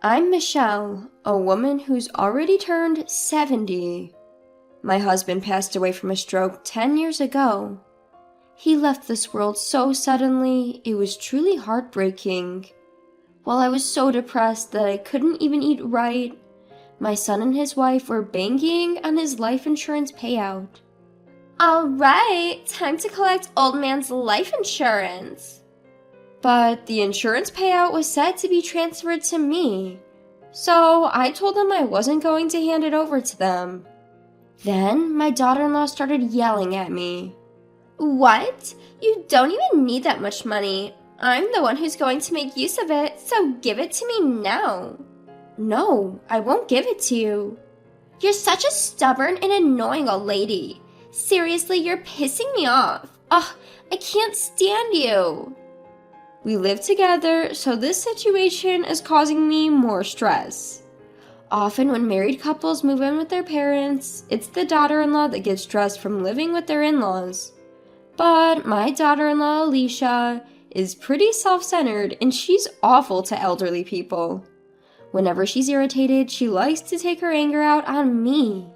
I'm Michelle, a woman who's already turned 70. My husband passed away from a stroke 10 years ago. He left this world so suddenly, it was truly heartbreaking. While I was so depressed that I couldn't even eat right, my son and his wife were banking on his life insurance payout. All right, time to collect old man's life insurance. But the insurance payout was said to be transferred to me, so I told them I wasn't going to hand it over to them. Then my daughter-in-law started yelling at me. What? You don't even need that much money. I'm the one who's going to make use of it, so give it to me now. No, I won't give it to you. You're such a stubborn and annoying old lady. Seriously, you're pissing me off. Ugh, I can't stand you. We live together, so this situation is causing me more stress. Often when married couples move in with their parents, it's the daughter-in-law that gets stressed from living with their in-laws. But my daughter-in-law, Alicia, is pretty self-centered and she's awful to elderly people. Whenever she's irritated, she likes to take her anger out on me.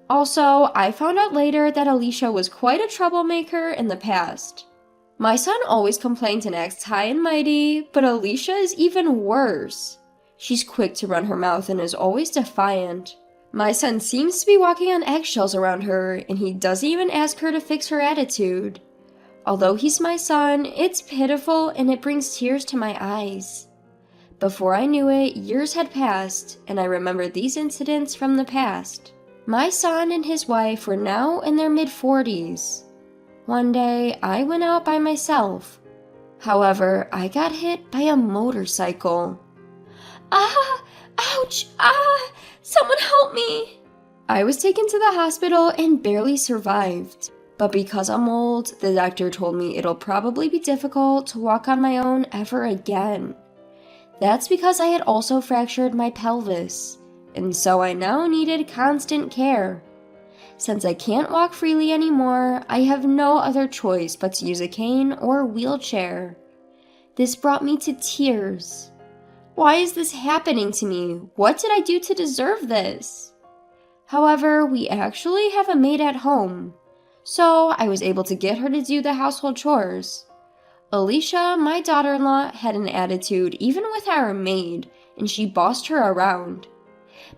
Also, I found out later that Alicia was quite a troublemaker in the past. My son always complains and acts high and mighty, but Alicia is even worse. She's quick to run her mouth and is always defiant. My son seems to be walking on eggshells around her, and he doesn't even ask her to fix her attitude. Although he's my son, it's pitiful and it brings tears to my eyes. Before I knew it, years had passed, and I remembered these incidents from the past. My son and his wife were now in their mid-40s. One day, I went out by myself. However, I got hit by a motorcycle. Ah! Ouch! Ah! Someone help me! I was taken to the hospital and barely survived. But because I'm old, the doctor told me it'll probably be difficult to walk on my own ever again. That's because I had also fractured my pelvis, and so I now needed constant care. Since I can't walk freely anymore, I have no other choice but to use a cane or wheelchair. This brought me to tears. Why is this happening to me? What did I do to deserve this? However, we actually have a maid at home, so I was able to get her to do the household chores. Alicia, my daughter-in-law, had an attitude even with our maid, and she bossed her around.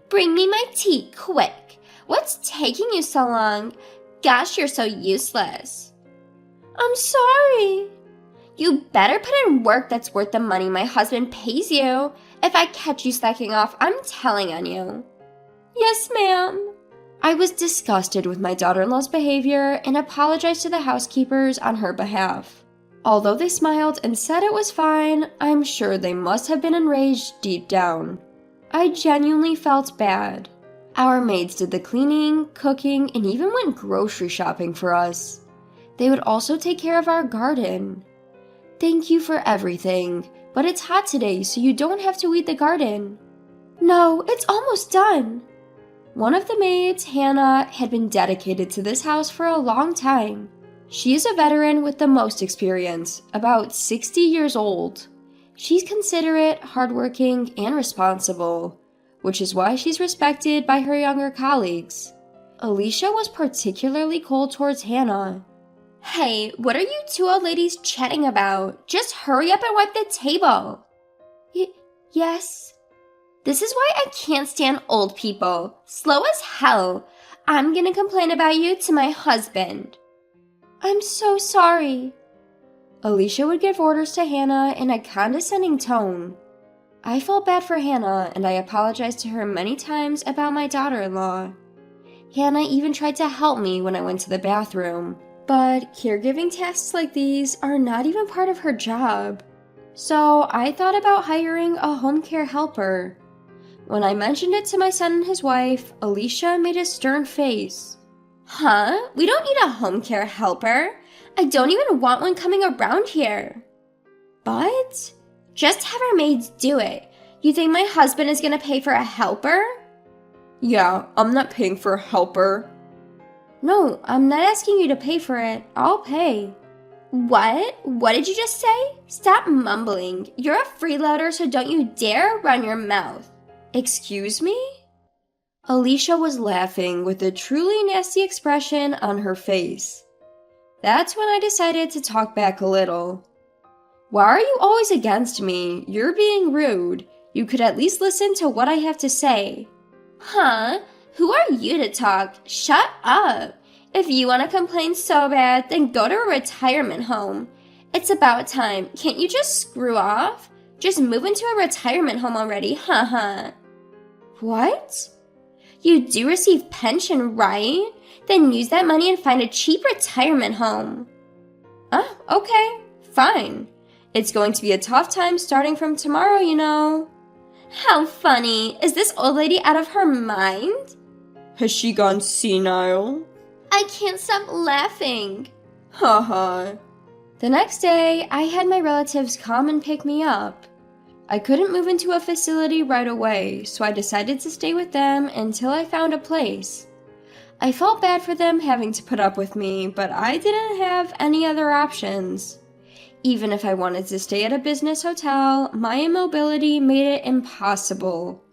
Bring me my tea, quick! What's taking you so long? Gosh, you're so useless. I'm sorry. You better put in work that's worth the money my husband pays you. If I catch you slacking off, I'm telling on you. Yes, ma'am. I was disgusted with my daughter-in-law's behavior and apologized to the housekeepers on her behalf. Although they smiled and said it was fine, I'm sure they must have been enraged deep down. I genuinely felt bad. Our maids did the cleaning, cooking, and even went grocery shopping for us. They would also take care of our garden. Thank you for everything, but it's hot today, so you don't have to weed the garden. No, it's almost done. One of the maids, Hannah, had been dedicated to this house for a long time. She is a veteran with the most experience, about 60 years old. She's considerate, hardworking, and responsible, which is why she's respected by her younger colleagues. Alicia was particularly cold towards Hannah. Hey, what are you two old ladies chatting about? Just hurry up and wipe the table. Yes. This is why I can't stand old people. Slow as hell. I'm gonna complain about you to my husband. I'm so sorry. Alicia would give orders to Hannah in a condescending tone. I felt bad for Hannah, and I apologized to her many times about my daughter-in-law. Hannah even tried to help me when I went to the bathroom, but caregiving tasks like these are not even part of her job. So I thought about hiring a home care helper. When I mentioned it to my son and his wife, Alicia made a stern face. Huh? We don't need a home care helper. I don't even want one coming around here. But just have our maids do it. You think my husband is gonna pay for a helper? Yeah, I'm not paying for a helper. No, I'm not asking you to pay for it. I'll pay. What? What did you just say? Stop mumbling. You're a freeloader, so don't you dare run your mouth. Excuse me? Alicia was laughing with a truly nasty expression on her face. That's when I decided to talk back a little. Why are you always against me? You're being rude. You could at least listen to what I have to say. Huh? Who are you to talk? Shut up. If you want to complain so bad, then go to a retirement home. It's about time. Can't you just screw off? Just move into a retirement home already, haha. What? You do receive pension, right? Then use that money and find a cheap retirement home. Oh, okay, fine. It's going to be a tough time starting from tomorrow, you know. How funny. Is this old lady out of her mind? Has she gone senile? I can't stop laughing. Haha. The next day, I had my relatives come and pick me up. I couldn't move into a facility right away, so I decided to stay with them until I found a place. I felt bad for them having to put up with me, but I didn't have any other options. Even if I wanted to stay at a business hotel, my immobility made it impossible.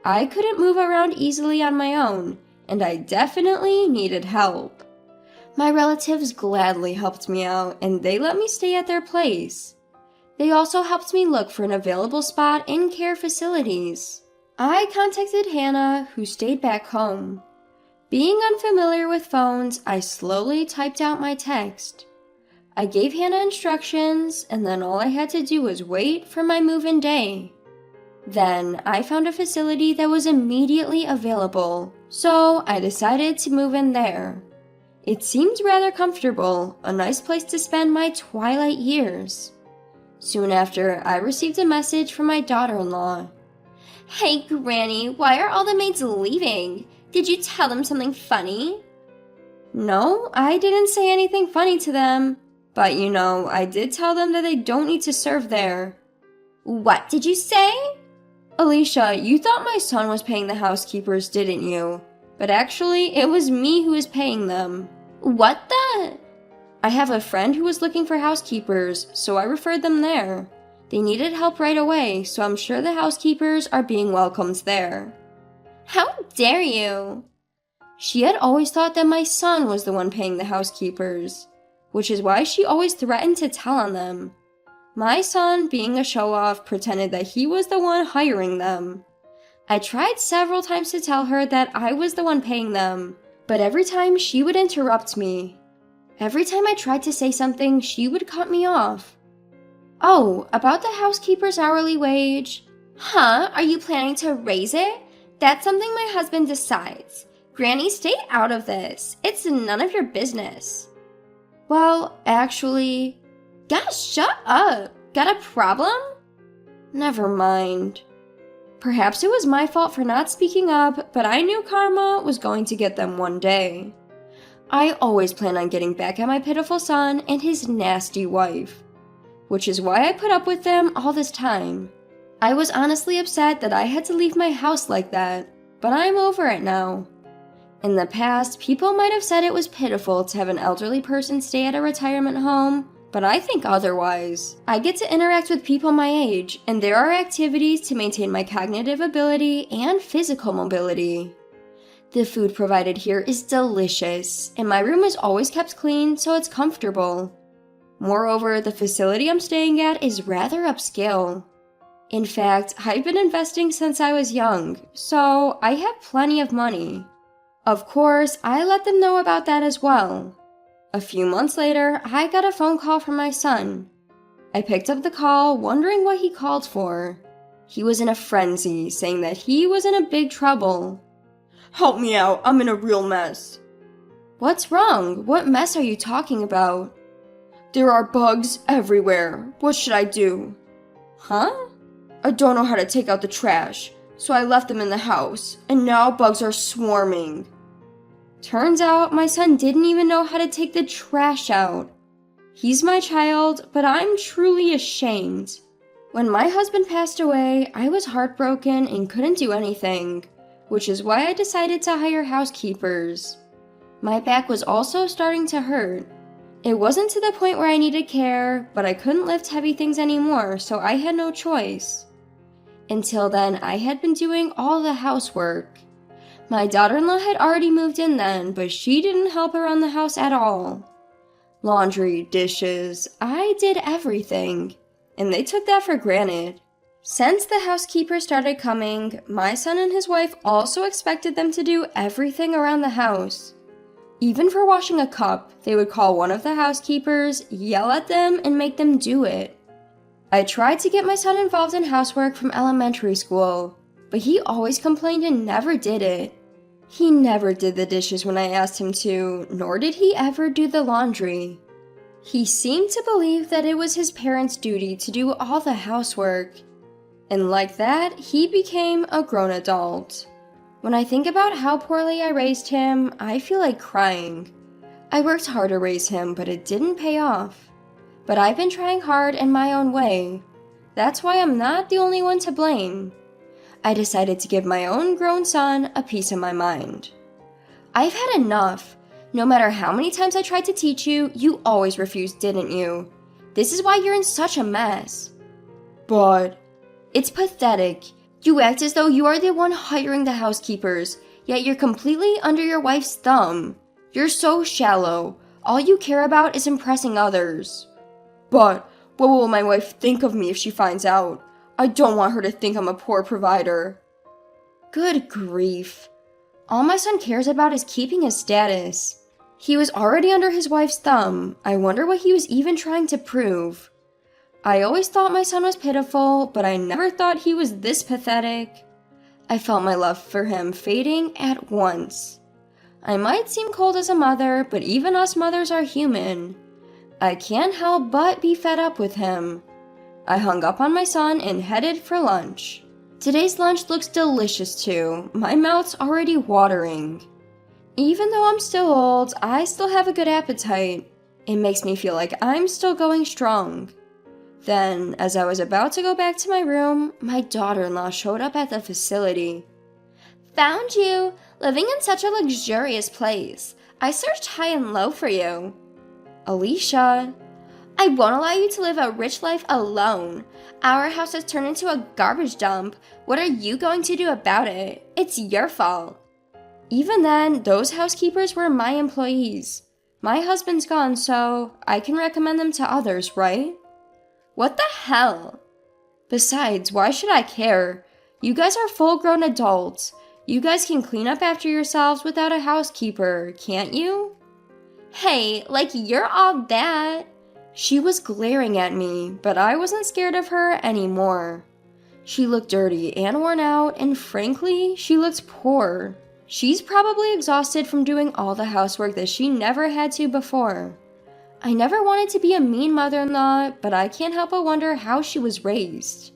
I couldn't move around easily on my own, and I definitely needed help. My relatives gladly helped me out, and they let me stay at their place. They also helped me look for an available spot in care facilities. I contacted Hannah, who stayed back home. Being unfamiliar with phones, I slowly typed out my text. I gave Hannah instructions, and then all I had to do was wait for my move-in day. Then I found a facility that was immediately available, so I decided to move in there. It seemed rather comfortable, a nice place to spend my twilight years. Soon after, I received a message from my daughter-in-law. Hey, Granny, why are all the maids leaving? Did you tell them something funny? No, I didn't say anything funny to them. But I did tell them that they don't need to serve there. What did you say? Alicia, you thought my son was paying the housekeepers, didn't you? But actually, it was me who was paying them. What the? I have a friend who was looking for housekeepers, so I referred them there. They needed help right away, so I'm sure the housekeepers are being welcomed there. How dare you? She had always thought that my son was the one paying the housekeepers, which is why she always threatened to tell on them. My son, being a show-off, pretended that he was the one hiring them. I tried several times to tell her that I was the one paying them, but every time she would interrupt me. Every time I tried to say something, she would cut me off. Oh, about the housekeeper's hourly wage. Huh? Are you planning to raise it? That's something my husband decides. Granny, stay out of this. It's none of your business. Well, actually... Gosh, shut up! Got a problem? Never mind. Perhaps it was my fault for not speaking up, but I knew karma was going to get them one day. I always plan on getting back at my pitiful son and his nasty wife, which is why I put up with them all this time. I was honestly upset that I had to leave my house like that, but I'm over it now. In the past, people might have said it was pitiful to have an elderly person stay at a retirement home, but I think otherwise. I get to interact with people my age, and there are activities to maintain my cognitive ability and physical mobility. The food provided here is delicious, and my room is always kept clean so it's comfortable. Moreover, the facility I'm staying at is rather upscale. In fact, I've been investing since I was young, so I have plenty of money. Of course, I let them know about that as well. A few months later, I got a phone call from my son. I picked up the call, wondering what he called for. He was in a frenzy, saying that he was in a big trouble. Help me out, I'm in a real mess. What's wrong? What mess are you talking about? There are bugs everywhere. What should I do? Huh? I don't know how to take out the trash, so I left them in the house, and now bugs are swarming. Turns out my son didn't even know how to take the trash out. He's my child, but I'm truly ashamed. When my husband passed away, I was heartbroken and couldn't do anything, which is why I decided to hire housekeepers. My back was also starting to hurt. It wasn't to the point where I needed care, but I couldn't lift heavy things anymore, so I had no choice. Until then, I had been doing all the housework. My daughter-in-law had already moved in then, but she didn't help around the house at all. Laundry, dishes, I did everything, and they took that for granted. Since the housekeeper started coming, my son and his wife also expected them to do everything around the house. Even for washing a cup, they would call one of the housekeepers, yell at them, and make them do it. I tried to get my son involved in housework from elementary school, but he always complained and never did it. He never did the dishes when I asked him to, nor did he ever do the laundry. He seemed to believe that it was his parents' duty to do all the housework. And like that, he became a grown adult. When I think about how poorly I raised him, I feel like crying. I worked hard to raise him, but it didn't pay off. But I've been trying hard in my own way. That's why I'm not the only one to blame. I decided to give my own grown son a piece of my mind. I've had enough. No matter how many times I tried to teach you, you always refused, didn't you? This is why you're in such a mess. But it's pathetic. You act as though you are the one hiring the housekeepers, yet you're completely under your wife's thumb. You're so shallow. All you care about is impressing others. But what will my wife think of me if she finds out? I don't want her to think I'm a poor provider. Good grief. All my son cares about is keeping his status. He was already under his wife's thumb. I wonder what he was even trying to prove. I always thought my son was pitiful, but I never thought he was this pathetic. I felt my love for him fading at once. I might seem cold as a mother, but even us mothers are human. I can't help but be fed up with him. I hung up on my son and headed for lunch. Today's lunch looks delicious too. My mouth's already watering. Even though I'm still old, I still have a good appetite. It makes me feel like I'm still going strong. Then, as I was about to go back to my room, my daughter-in-law showed up at the facility. Found you, living in such a luxurious place. I searched high and low for you. Alicia, I won't allow you to live a rich life alone. Our house has turned into a garbage dump. What are you going to do about it? It's your fault. Even then, those housekeepers were my employees. My husband's gone, so I can recommend them to others, right? What the hell? Besides, why should I care? You guys are full-grown adults. You guys can clean up after yourselves without a housekeeper, can't you? Hey, like you're all that. She was glaring at me, but I wasn't scared of her anymore. She looked dirty and worn out, and frankly, she looked poor. She's probably exhausted from doing all the housework that she never had to before. I never wanted to be a mean mother-in-law, but I can't help but wonder how she was raised.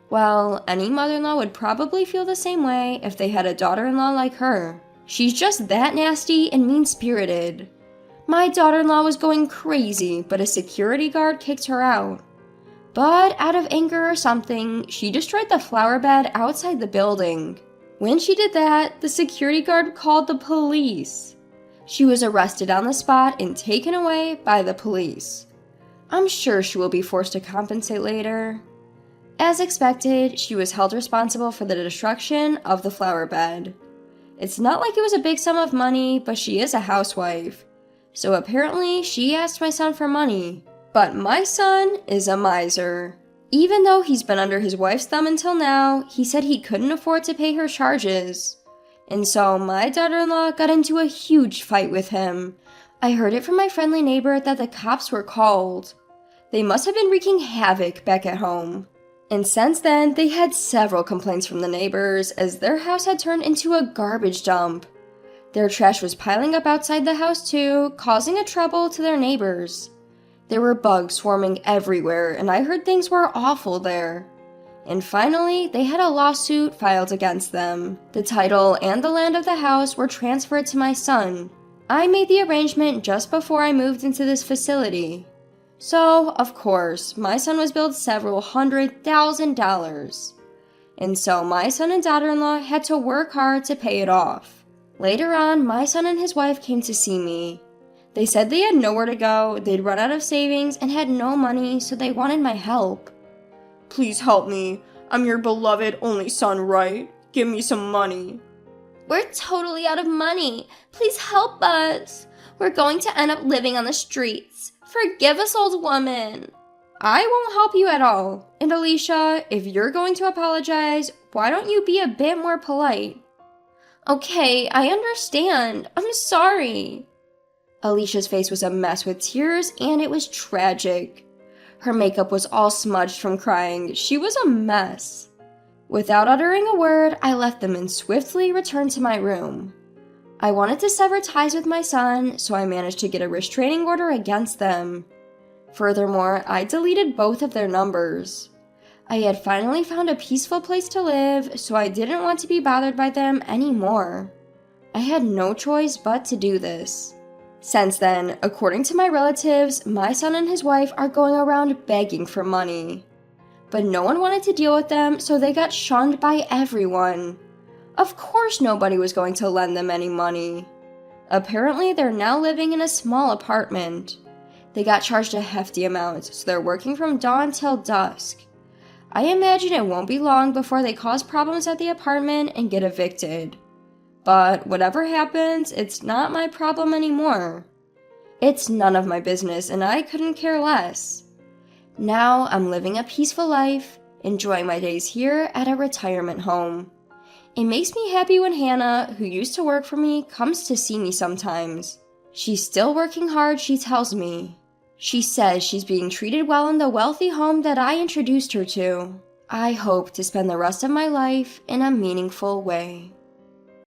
Well, any mother-in-law would probably feel the same way if they had a daughter-in-law like her. She's just that nasty and mean-spirited. My daughter-in-law was going crazy, but a security guard kicked her out. But out of anger or something, she destroyed the flower bed outside the building. When she did that, the security guard called the police. She was arrested on the spot and taken away by the police. I'm sure she will be forced to compensate later. As expected, she was held responsible for the destruction of the flower bed. It's not like it was a big sum of money, but she is a housewife. So apparently, she asked my son for money. But my son is a miser. Even though he's been under his wife's thumb until now, he said he couldn't afford to pay her charges. And so my daughter-in-law got into a huge fight with him. I heard it from my friendly neighbor that the cops were called. They must have been wreaking havoc back at home. And since then, they had several complaints from the neighbors as their house had turned into a garbage dump. Their trash was piling up outside the house too, causing a trouble to their neighbors. There were bugs swarming everywhere, and I heard things were awful there. And finally, they had a lawsuit filed against them. The title and the land of the house were transferred to my son. I made the arrangement just before I moved into this facility. So, of course, my son was billed several $100,000. And so my son and daughter-in-law had to work hard to pay it off. Later on, my son and his wife came to see me. They said they had nowhere to go, they'd run out of savings, and had no money, so they wanted my help. Please help me. I'm your beloved only son, right? Give me some money. We're totally out of money. Please help us. We're going to end up living on the streets. Forgive us, old woman. I won't help you at all. And Alicia, if you're going to apologize, why don't you be a bit more polite? Okay, I understand. I'm sorry. Alicia's face was a mess with tears, and it was tragic. Her makeup was all smudged from crying. She was a mess. Without uttering a word, I left them and swiftly returned to my room. I wanted to sever ties with my son, so I managed to get a restraining order against them. Furthermore, I deleted both of their numbers. I had finally found a peaceful place to live, so I didn't want to be bothered by them anymore. I had no choice but to do this. Since then, according to my relatives, my son and his wife are going around begging for money. But no one wanted to deal with them, so they got shunned by everyone. Of course nobody was going to lend them any money. Apparently, they're now living in a small apartment. They got charged a hefty amount, so they're working from dawn till dusk. I imagine it won't be long before they cause problems at the apartment and get evicted. But whatever happens, it's not my problem anymore. It's none of my business, and I couldn't care less. Now I'm living a peaceful life, enjoying my days here at a retirement home. It makes me happy when Hannah, who used to work for me, comes to see me sometimes. She's still working hard, she tells me. She says she's being treated well in the wealthy home that I introduced her to. I hope to spend the rest of my life in a meaningful way.